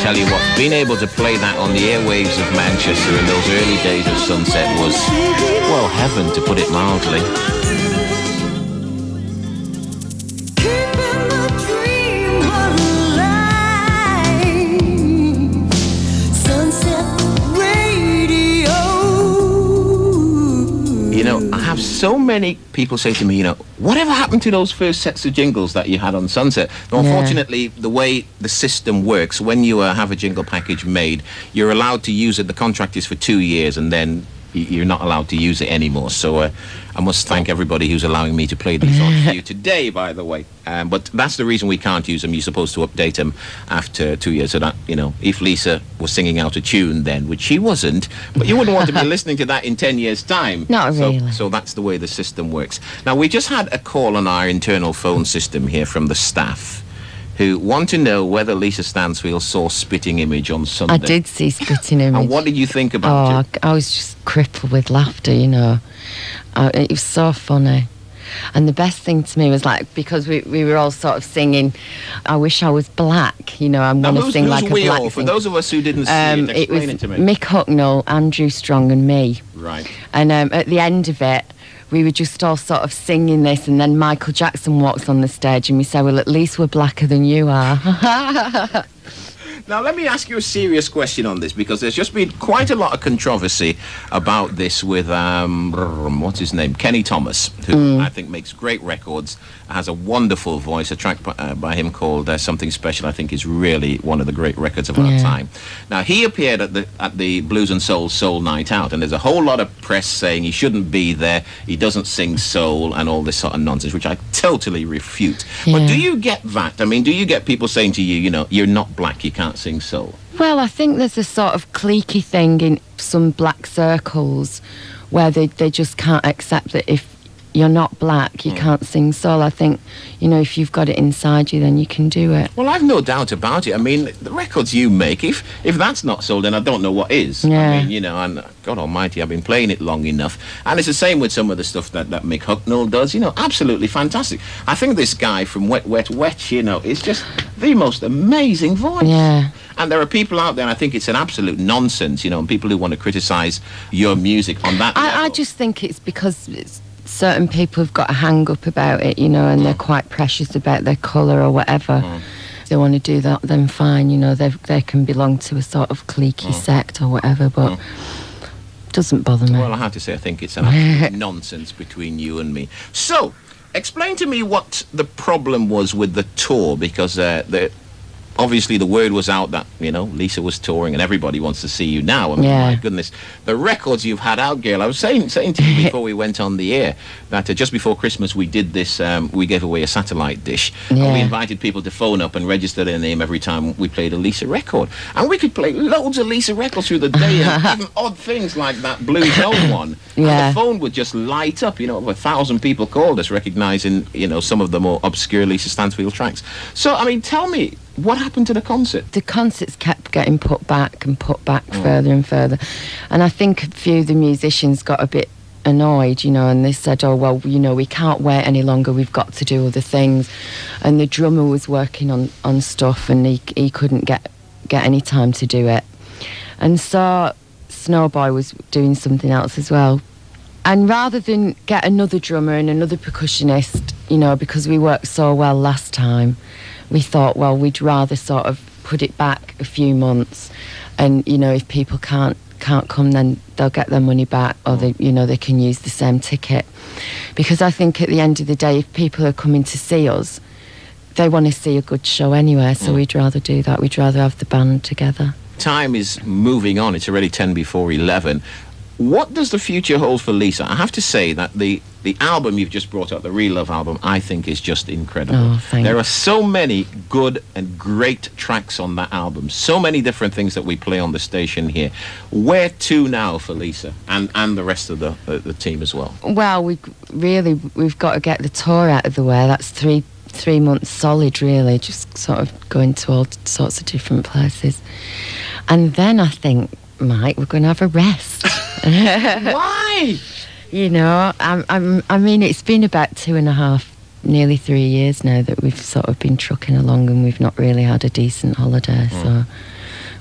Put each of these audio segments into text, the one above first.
tell you what, being able to play that on the airwaves of Manchester in those early days of Sunset was, well, heaven, to put it mildly. I have so many people say to me, whatever happened to those first sets of jingles that you had on Sunset? Now, unfortunately, the way the system works, when you have a jingle package made, you're allowed to use it. The contract is for 2 years, and then you're not allowed to use it anymore. So I must thank everybody who's allowing me to play these on for you today, by the way. But that's the reason we can't use them. You're supposed to update them after 2 years. So that, if Lisa was singing out a tune then, which she wasn't, but you wouldn't want to be listening to that in 10 years' time. Not really. So that's the way the system works. Now, we just had a call on our internal phone system here from the staff, who want to know whether Lisa Stansfield saw Spitting Image on Sunday. I did see Spitting Image. And what did you think about it? I was just crippled with laughter, it was so funny. And the best thing to me was, because we were all sort of singing, I wish I was black, I want to sing like a black all? For those of us who didn't see it, explain it to me. Mick Hucknall, Andrew Strong and me. Right. And at the end of it, we were just all sort of singing this, and then Michael Jackson walks on the stage and we say, well, at least we're blacker than you are. Now, let me ask you a serious question on this, because there's just been quite a lot of controversy about this with, what's his name? Kenny Thomas, who I think makes great records, has a wonderful voice. A track by him called Something Special, I think, is really one of the great records of our time. Now, he appeared at the Blues and Soul Night Out, and there's a whole lot of press saying he shouldn't be there, he doesn't sing soul, and all this sort of nonsense, which I totally refute. Yeah. But do you get that? I mean, do you get people saying to you, you're not black, you can't sing soul? Well, I think there's a sort of cliquey thing in some black circles where they just can't accept that if you're not black, you can't sing soul. I think, if you've got it inside you, then you can do it. Well, I've no doubt about it. I mean, the records you make, if that's not soul, then I don't know what is. Yeah. I mean, and God almighty, I've been playing it long enough. And it's the same with some of the stuff that Mick Hucknall does, absolutely fantastic. I think this guy from Wet, Wet, Wet, is just the most amazing voice. Yeah. And there are people out there, and I think it's an absolute nonsense, and people who want to criticise your music on that level. I just think it's because certain people have got a hang-up about it, and they're quite precious about their colour or whatever. If they want to do that, then fine, they can belong to a sort of cliquey sect or whatever, but it doesn't bother me. Well, I have to say, I think it's an absolute nonsense between you and me. So, explain to me what the problem was with the tour, because obviously the word was out that, Lisa was touring and everybody wants to see you now. I mean, my goodness, the records you've had out, girl. I was saying to you before we went on the air that just before Christmas we did this, we gave away a satellite dish. And we invited people to phone up and register their name every time we played a Lisa record. And we could play loads of Lisa records through the day, and even odd things like that Blue Zone one. And the phone would just light up, 1,000 people called us recognising, some of the more obscure Lisa Stansfield tracks. So, I mean, tell me, what happened to the concert? The concerts kept getting put back further and further. And I think a few of the musicians got a bit annoyed, and they said, oh, well, we can't wait any longer, we've got to do other things. And the drummer was working on stuff, and he couldn't get any time to do it. And so Snowboy was doing something else as well. And rather than get another drummer and another percussionist, because we worked so well last time, we thought, well, we'd rather sort of put it back a few months, and if people can't come, then they'll get their money back, or they can use the same ticket. Because I think at the end of the day, if people are coming to see us, they want to see a good show anyway, so we'd rather do that. We'd rather have the band together. Time is moving on. It's already 10 before 11. What does the future hold for Lisa? I have to say that the album you've just brought out, the Real Love album, I think is just incredible. Oh, thanks. There are so many good and great tracks on that album. So many different things that we play on the station here. Where to now for Lisa and the rest of the team as well? Well, we've got to get the tour out of the way. That's three months solid, really, just sort of going to all sorts of different places. And then I think, Mike, we're going to have a rest. Why? I mean, it's been about 2.5, nearly 3 years now that we've sort of been trucking along, and we've not really had a decent holiday. So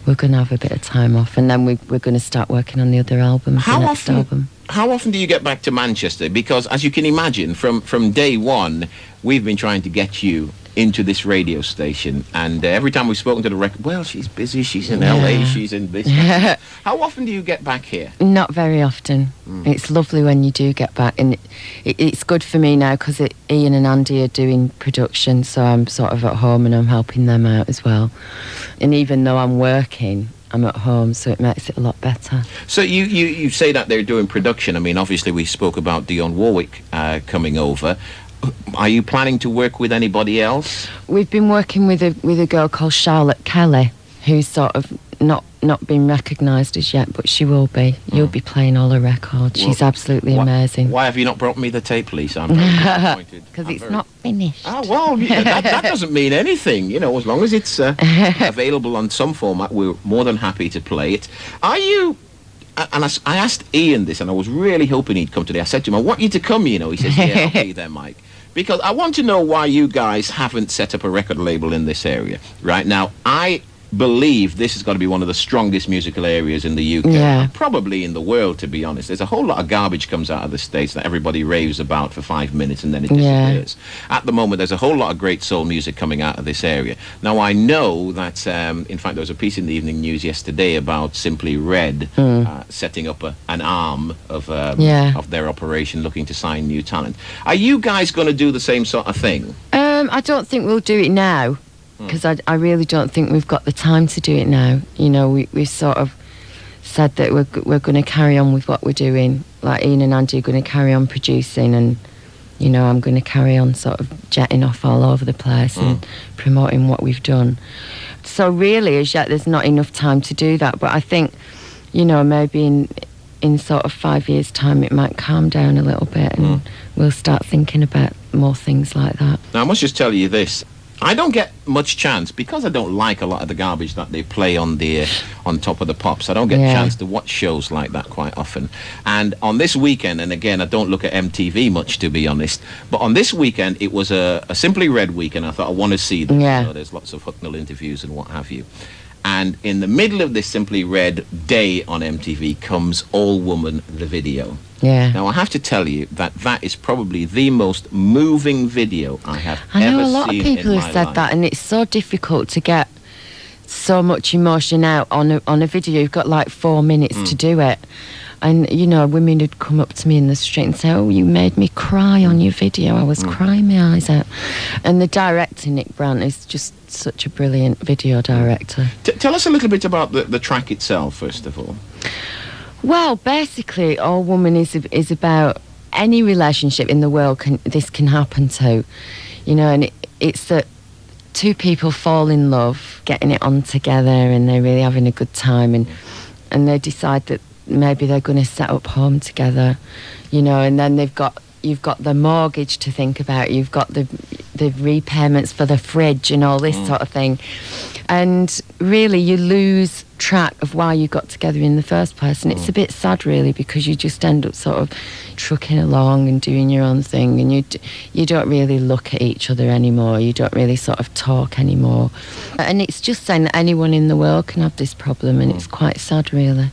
we're going to have a bit of time off, and then we're going to start working on the other album, the next album. How often do you get back to Manchester? Because as you can imagine, from day one, we've been trying to get you into this radio station, and every time we've spoken to the record, well, she's busy, she's in LA, she's in this. How often do you get back here? Not very often. It's lovely when you do get back, and it's good for me now because Ian and Andy are doing production, so I'm sort of at home and I'm helping them out as well. And even though I'm working, I'm at home, so it makes it a lot better. So you say that they're doing production. I mean, obviously we spoke about Dionne Warwick coming over. Are you planning to work with anybody else? We've been working with a girl called Charlotte Kelly, who's sort of not been recognised as yet, but she will be. You'll be playing all her records. She's absolutely amazing. Why have you not brought me the tape, Lisa? I'm very disappointed. Because it's not finished. Oh, well, that doesn't mean anything. You know, as long as it's available on some format, we're more than happy to play it. Are you... And I asked Ian this, and I was really hoping he'd come today. I said to him, I want you to come, you know. He says, yeah, okay then, Mike. Because I want to know why you guys haven't set up a record label in this area. Right now, I believe this has got to be one of the strongest musical areas in the UK, and probably in the world, to be honest. There's a whole lot of garbage comes out of the States that everybody raves about for 5 minutes and then it disappears. At the moment, there's a whole lot of great soul music coming out of this area. Now, I know that, in fact, there was a piece in the Evening News yesterday about Simply Red setting up an arm of their operation, looking to sign new talent. Are you guys going to do the same sort of thing? I don't think we'll do it now, because I really don't think we've got the time to do it now. You know, we sort of said that we're going to carry on with what we're doing. Like Ian and Andy are going to carry on producing, and you know, I'm going to carry on sort of jetting off all over the place and promoting what we've done. So really, as yet, there's not enough time to do that. But I think, you know, maybe in sort of 5 years' time, it might calm down a little bit, and we'll start thinking about more things like that. Now, I must just tell you this. I don't get much chance, because I don't like a lot of the garbage that they play on Top of the Pops. I don't get a chance to watch shows like that quite often. And on this weekend, and again, I don't look at MTV much, to be honest, but on this weekend, it was a Simply Red weekend. I thought, I want to see them. You know, there's lots of Hucknall interviews and what have you. And in the middle of this Simply Red day on MTV comes All Woman, the video. Now, I have to tell you that is probably the most moving video I have ever seen in my life. I know a lot of people have said that, and it's so difficult to get so much emotion out on a video. You've got like 4 minutes to do it. And, you know, women would come up to me in the street and say, oh, you made me cry on your video. I was crying my eyes out. And the director, Nick Brandt, is just such a brilliant video director. Tell us a little bit about the track itself, first of all. Well, basically, All Woman is about any relationship in the world this can happen to. You know, and it's that two people fall in love, getting it on together, and they're really having a good time, and they decide that maybe they're going to set up home together, you know, and then you've got the mortgage to think about, you've got the repayments for the fridge and all this sort of thing, and really you lose track of why you got together in the first place, and it's a bit sad really, because you just end up sort of trucking along and doing your own thing, and you don't really look at each other anymore, you don't really sort of talk anymore, and it's just saying that anyone in the world can have this problem, and it's quite sad really.